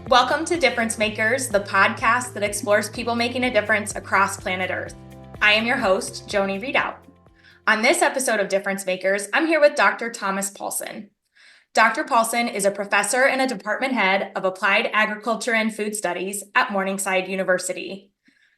Welcome to Difference Makers, the podcast that explores people making a difference across planet Earth. I am your host, Joni Readout. On this episode of Difference Makers, I'm here with Dr. Thomas Paulsen. Dr. Paulsen is a professor and a department head of Applied Agriculture and Food Studies at Morningside University.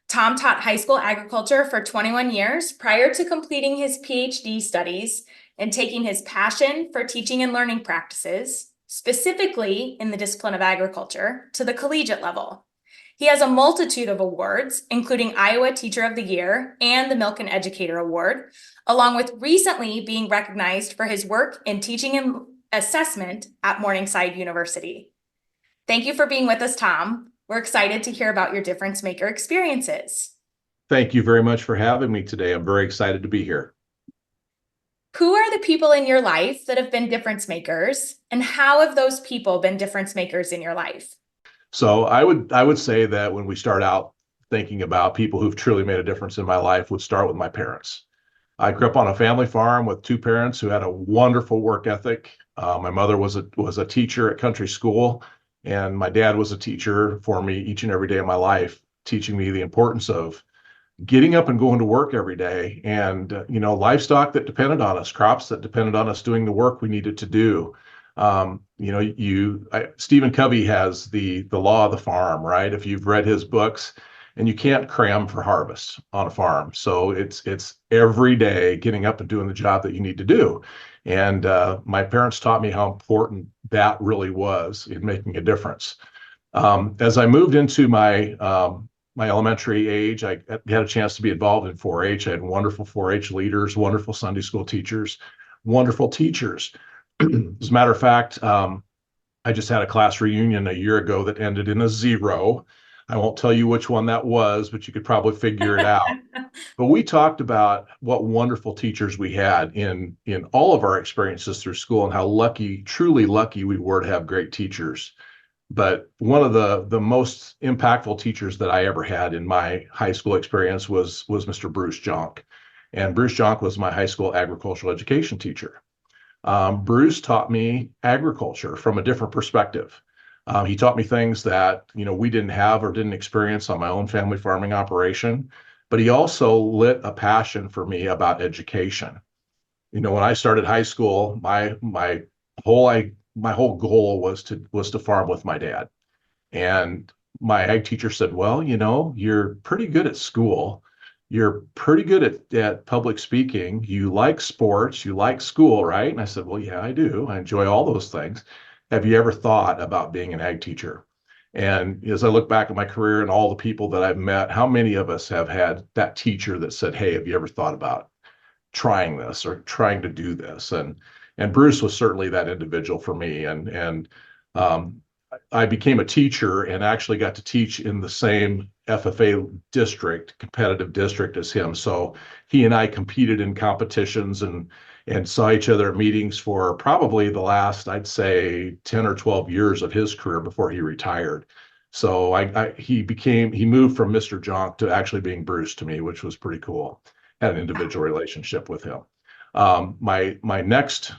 Tom taught high school agriculture for 21 years prior to completing his PhD studies and taking his passion for teaching and learning practices, specifically in the discipline of agriculture, to the collegiate level. He has a multitude of awards, including Iowa Teacher of the Year and the Milken Educator Award, along with recently being recognized for his work in teaching and assessment at Morningside University. Thank you for being with us, Tom. We're excited to hear about your difference maker experiences. Thank you very much for having me today. I'm very excited to be here. Who are the people in your life that have been difference makers, and how have those people been difference makers in your life? So I would say that when we start out thinking about people who've truly made a difference in my life, would start with my parents. I grew up on a family farm with two parents who had a wonderful work ethic. My mother was a teacher at country school, and my dad was a teacher for me each and every day of my life, teaching me the importance of getting up and going to work every day, and livestock that depended on us, crops that depended on us doing the work we needed to do. Stephen Covey has the law of the farm, right? If you've read his books, and you can't cram for harvest on a farm, so it's every day getting up and doing the job that you need to do. And my parents taught me how important that really was in making a difference. As I moved into my elementary age, I had a chance to be involved in 4-H. I had wonderful 4-H leaders, wonderful Sunday school teachers, wonderful teachers. As a matter of fact, I just had a class reunion a year ago that ended in a 0. I won't tell you which one that was, but you could probably figure it out. But we talked about what wonderful teachers we had in all of our experiences through school, and how lucky, truly lucky we were to have great teachers. But one of the most impactful teachers that I ever had in my high school experience was Mr. Bruce Jonk. And Bruce Jonk was my high school agricultural education teacher. Bruce taught me agriculture from a different perspective. He taught me things that we didn't have or didn't experience on my own family farming operation. But he also lit a passion for me about education. When I started high school, my whole goal was to farm with my dad. And my ag teacher said, well, you're pretty good at school. You're pretty good at public speaking. You like sports, you like school, right? And I said, well, yeah, I do. I enjoy all those things. Have you ever thought about being an ag teacher? And as I look back at my career and all the people that I've met, how many of us have had that teacher that said, hey, have you ever thought about trying this or trying to do this? And Bruce was certainly that individual for me. And I became a teacher and actually got to teach in the same FFA district, competitive district as him. So he and I competed in competitions and saw each other at meetings for probably the last, I'd say, 10 or 12 years of his career before he retired. So he moved from Mr. Jonk to actually being Bruce to me, which was pretty cool. Had an individual relationship with him. My next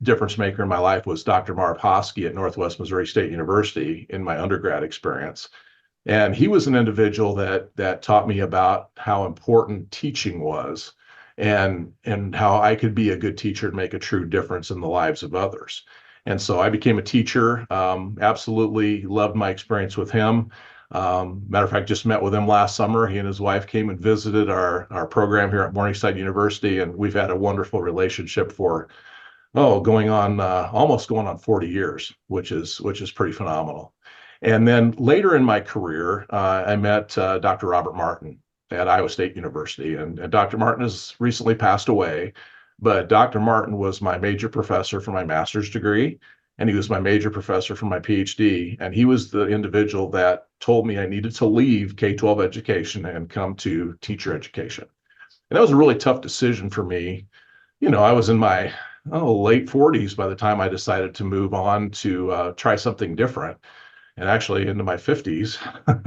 difference maker in my life was Dr. Marv Hosky at Northwest Missouri State University in my undergrad experience. And he was an individual that taught me about how important teaching was, and how I could be a good teacher and make a true difference in the lives of others. And so I became a teacher, absolutely loved my experience with him. Matter of fact, just met with him last summer. He and his wife came and visited our program here at Morningside University, and we've had a wonderful relationship for almost going on 40 years, which is pretty phenomenal. And then later in my career, I met Dr. Robert Martin at Iowa State University, and Dr. Martin has recently passed away. But Dr. Martin was my major professor for my master's degree, and he was my major professor for my PhD. And he was the individual that told me I needed to leave K-12 education and come to teacher education. And that was a really tough decision for me. I was in my late 40s by the time I decided to move on to try something different, and actually into my 50s.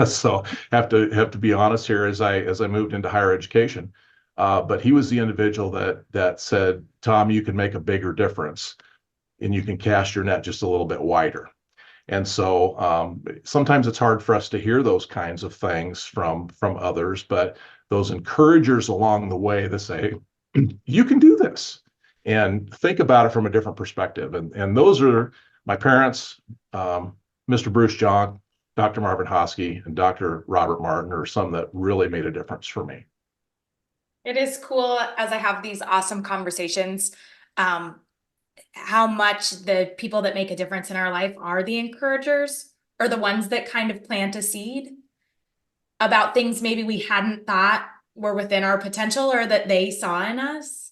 So have to be honest here as I moved into higher education. But he was the individual that said, Tom, you can make a bigger difference, and you can cast your net just a little bit wider. And so sometimes it's hard for us to hear those kinds of things from others, but those encouragers along the way that say, you can do this and think about it from a different perspective. And those are my parents, Mr. Bruce John, Dr. Marvin Hosky, and Dr. Robert Martin are some that really made a difference for me. It is cool as I have these awesome conversations, um, how much the people that make a difference in our life are the encouragers or the ones that kind of plant a seed about things maybe we hadn't thought were within our potential or that they saw in us.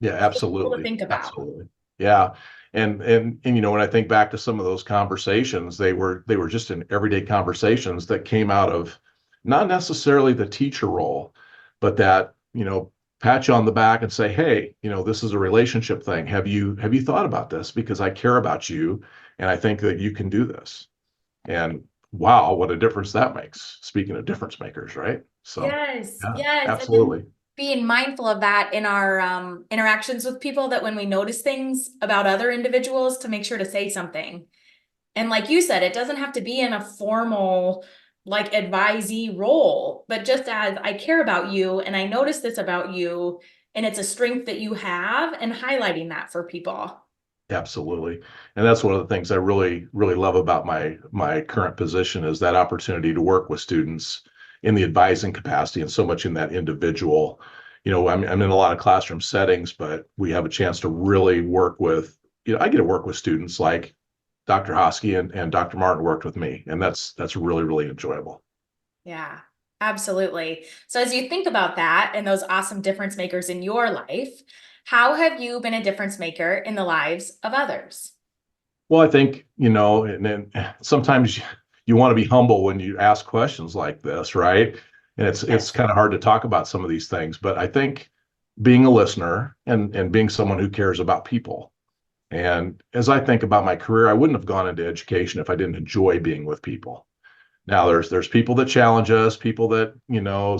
Yeah, It's cool to absolutely. think about. Absolutely. Yeah. And when I think back to some of those conversations, they were just in everyday conversations that came out of not necessarily the teacher role, but that, pat you on the back and say, hey, this is a relationship thing. Have you thought about this? Because I care about you and I think that you can do this. And wow, what a difference that makes. Speaking of difference makers, right? So Yes, yeah, yes. And then absolutely. being mindful of that in our interactions with people, that when we notice things about other individuals, to make sure to say something. And like you said, it doesn't have to be in a formal, like advisee role, but just as I care about you and I notice this about you, and it's a strength that you have, and highlighting that for people. Absolutely. And that's one of the things I really, really love about my current position is that opportunity to work with students in the advising capacity and so much in that individual. I'm in a lot of classroom settings, but we have a chance to really work with, I get to work with students like Dr. Hosky and Dr. Martin worked with me. And that's really, really enjoyable. Yeah, absolutely. So as you think about that and those awesome difference makers in your life, how have you been a difference maker in the lives of others? Well, I think, and then sometimes you want to be humble when you ask questions like this, right? And it's Yes. kind of hard to talk about some of these things, but I think being a listener and being someone who cares about people. And as I think about my career, I wouldn't have gone into education if I didn't enjoy being with people. Now there's people that challenge us, people that,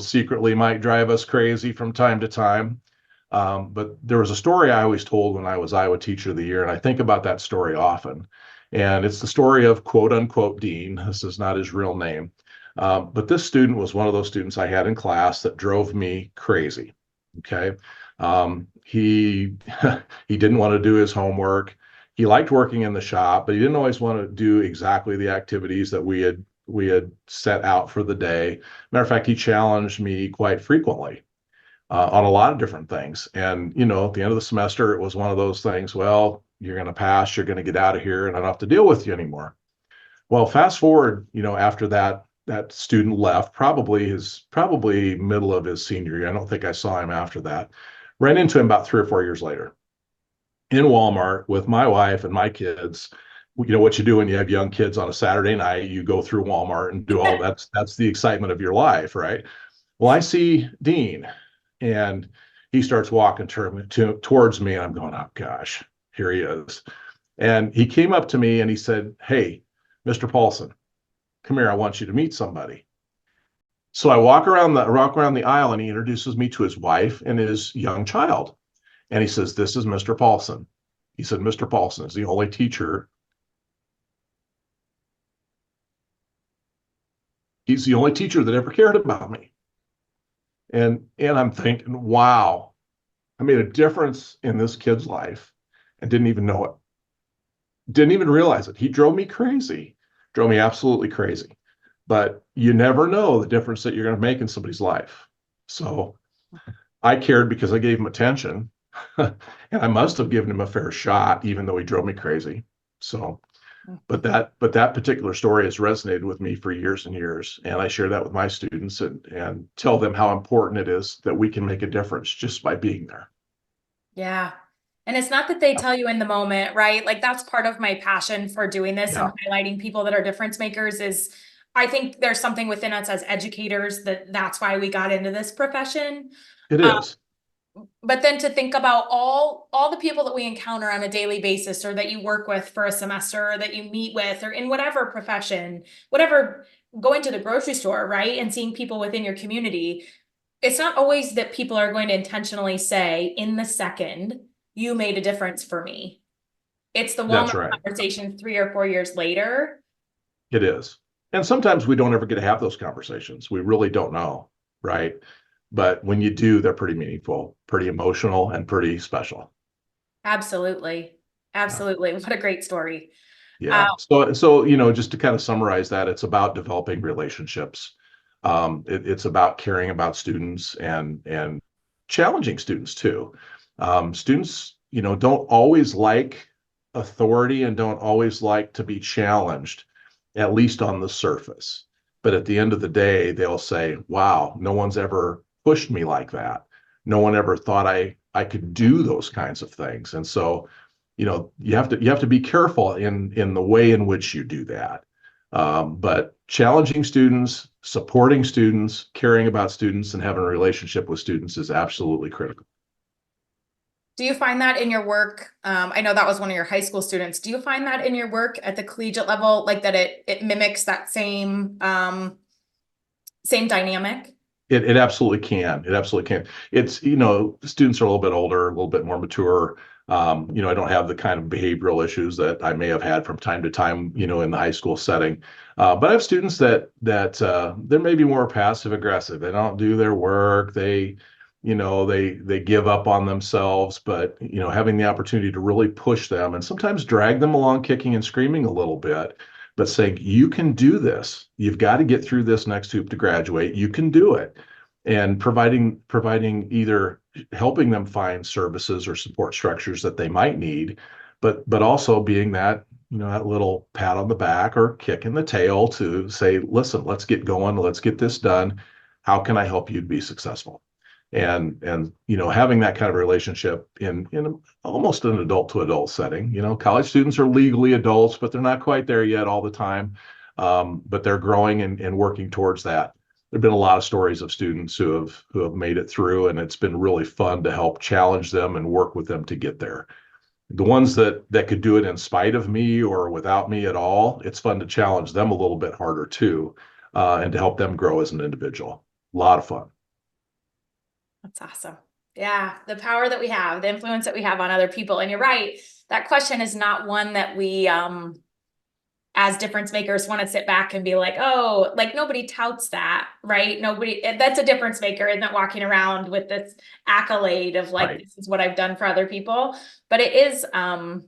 secretly might drive us crazy from time to time. But there was a story I always told when I was Iowa Teacher of the Year, and I think about that story often. And it's the story of quote unquote Dean. This is not his real name. But this student was one of those students I had in class that drove me crazy. Okay. He he didn't want to do his homework. He liked working in the shop, but he didn't always want to do exactly the activities that we had set out for the day. Matter of fact, he challenged me quite frequently on a lot of different things. And, at the end of the semester, it was one of those things, well, you're going to pass, you're going to get out of here, and I don't have to deal with you anymore. Well, fast forward, after that student left, probably middle of his senior year. I don't think I saw him after that. Ran into him about 3 or 4 years later in Walmart with my wife and my kids. What you do when you have young kids on a Saturday night, you go through Walmart and do all that's the excitement of your life, right? Well, I see Dean and he starts walking towards me and I'm going, oh gosh, here he is. And he came up to me and he said, hey, Mr. Paulsen, come here, I want you to meet somebody. So I walk around the aisle and he introduces me to his wife and his young child. And he says, this is Mr. Paulsen. He said, Mr. Paulsen is the only teacher. He's the only teacher that ever cared about me. And I'm thinking, wow, I made a difference in this kid's life and didn't even know it. Didn't even realize it. He drove me crazy, drove me absolutely crazy. But you never know the difference that you're going to make in somebody's life. So I cared because I gave him attention, and I must have given him a fair shot, even though he drove me crazy. So, but that particular story has resonated with me for years and years, and I share that with my students and tell them how important it is that we can make a difference just by being there. Yeah. And it's not that they tell you in the moment, right? Like that's part of my passion for doing this Yeah, and highlighting people that are difference makers is I think there's something within us as educators that's why we got into this profession. it Um, is. but then to think about all the people that we encounter on a daily basis or that you work with for a semester or that you meet with or in whatever profession, whatever going to the grocery store, right? And seeing people within your community, it's not always that people are going to intentionally say in the second, you made a difference for me. It's the That's Walmart right. conversation 3 or 4 years later. It is. And sometimes we don't ever get to have those conversations. We really don't know, right? But when you do, they're pretty meaningful, pretty emotional, and pretty special. Absolutely. Yeah. Absolutely. What a great story. Uh, Yeah. So just to kind of summarize that, it's about developing relationships. It's about caring about students and challenging students too. Students, don't always like authority and don't always like to be challenged, at least on the surface. But at the end of the day, they'll say, "Wow, no one's ever pushed me like that. No one ever thought I could do those kinds of things." And so you have to be careful in the way in which you do that. But challenging students, supporting students, caring about students, and having a relationship with students is absolutely critical. do you find that in your work? I know that was one of your high school students. Do you find that in your work at the collegiate level, like that it mimics that same dynamic? It absolutely can. It absolutely can. It's, students are a little bit older, a little bit more mature. I don't have the kind of behavioral issues that I may have had from time to time, in the high school setting. But I have students that they're maybe more passive aggressive. They don't do their work. They give up on themselves. But having the opportunity to really push them and sometimes drag them along, kicking and screaming a little bit, but saying, you can do this. You've got to get through this next hoop to graduate. You can do it. And providing either helping them find services or support structures that they might need, but also being that little pat on the back or kick in the tail to say, listen, let's get going, let's get this done. How can I help you to be successful? And having that kind of relationship in almost an adult to adult setting. College students are legally adults, but they're not quite there yet all the time. But they're growing and working towards that. There've been a lot of stories of students who have made it through, and it's been really fun to help challenge them and work with them to get there. The ones that could do it in spite of me or without me at all, it's fun to challenge them a little bit harder too, and to help them grow as an individual. A lot of fun. That's awesome. Yeah, the power that we have, the influence that we have on other people. And you're right, that question is not one that we as difference makers want to sit back and be like, oh, like nobody touts that, right? Nobody, that's a difference maker, isn't walking around with this accolade of like, Right. this is what I've done for other people. But it is, and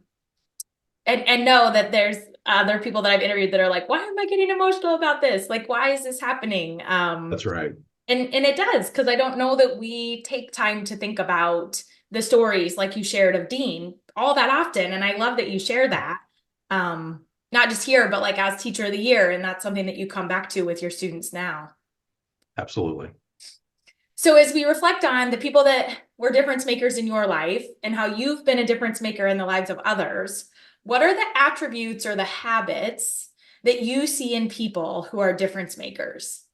know that there's other people that I've interviewed that are like, why am I getting emotional about this? Like, why is this happening? That's right. And it does, because I don't know that we take time to think about the stories like you shared of Dean all that often. And I love that you share that. Not just here, but like as teacher of the year. And that's something that you come back to with your students now. Absolutely. So as we reflect on the people that were difference makers in your life and how you've been a difference maker in the lives of others, what are the attributes or the habits that you see in people who are difference makers?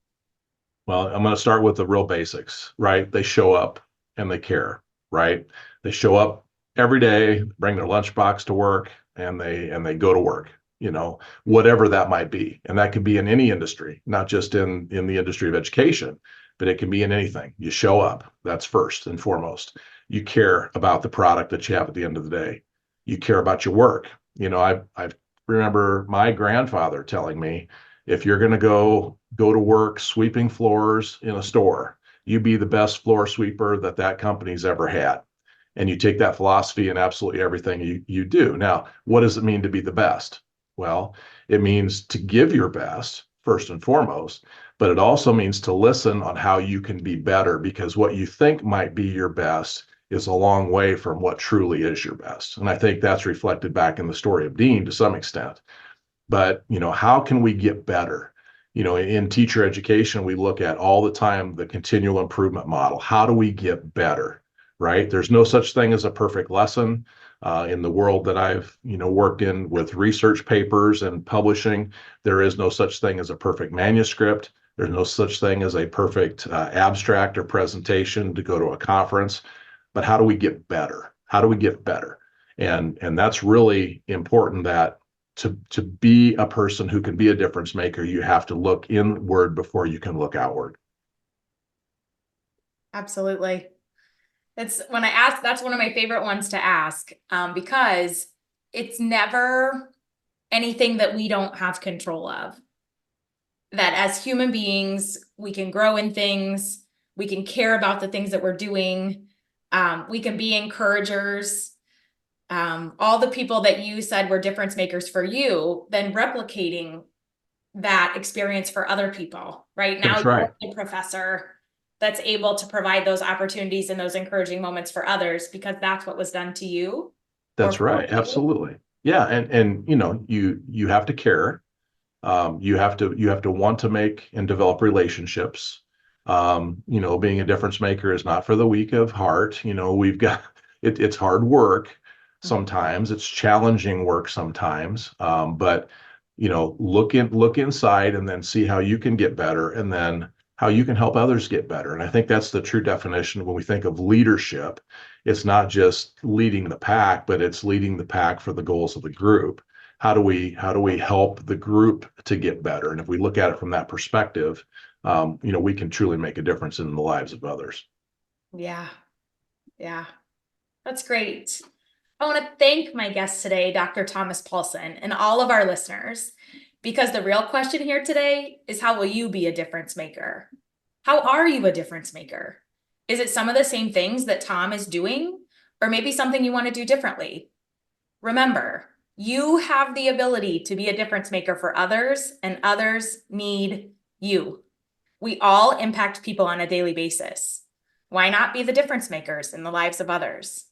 Well, I'm going to start with the real basics, right? They show up and they care, right? They show up every day, bring their lunchbox to work, and they go to work, whatever that might be. And that could be in any industry, not just in the industry of education, but it can be in anything. You show up. That's first and foremost. You care about the product that you have at the end of the day. You care about your work. I remember my grandfather telling me, if you're going to go to work sweeping floors in a store, you be the best floor sweeper that company's ever had. And you take that philosophy in absolutely everything you do. Now, what does it mean to be the best? Well, it means to give your best first and foremost, but it also means to listen on how you can be better, because what you think might be your best is a long way from what truly is your best. And I think that's reflected back in the story of Dean to some extent. But how can we get better? In teacher education, we look at all the time the continual improvement model. How do we get better? Right? There's no such thing as a perfect lesson. In the world that I've worked in with research papers and publishing, there is no such thing as a perfect manuscript. There's no such thing as a perfect abstract or presentation to go to a conference. But how do we get better? How do we get better? And that's really important, that to be a person who can be a difference maker, you have to look inward before you can look outward. Absolutely. It's when I ask, that's one of my favorite ones to ask, because it's never anything that we don't have control of. That as human beings, we can grow in things, we can care about the things that we're doing, we can be encouragers. All the people that you said were difference makers for you, then replicating that experience for other people. Right now, That's right. you're a professor that's able to provide those opportunities and those encouraging moments for others because that's what was done to you or That's for right. you. Absolutely. Yeah. And you have to care. You have to want to make and develop relationships. Being a difference maker is not for the weak of heart. We've got it's hard work sometimes. It's challenging work sometimes. But look inside and then see how you can get better, and then how you can help others get better. And I think that's the true definition when we think of leadership. It's not just leading the pack, but it's leading the pack for the goals of the group. How do we help the group to get better? And if we look at it from that perspective, we can truly make a difference in the lives of others. Yeah, yeah, that's great. I want to thank my guest today, Dr. Thomas Paulsen, and all of our listeners, because the real question here today is, how will you be a difference maker? How are you a difference maker? Is it some of the same things that Tom is doing, or maybe something you want to do differently? Remember, you have the ability to be a difference maker for others, and others need you. We all impact people on a daily basis. Why not be the difference makers in the lives of others?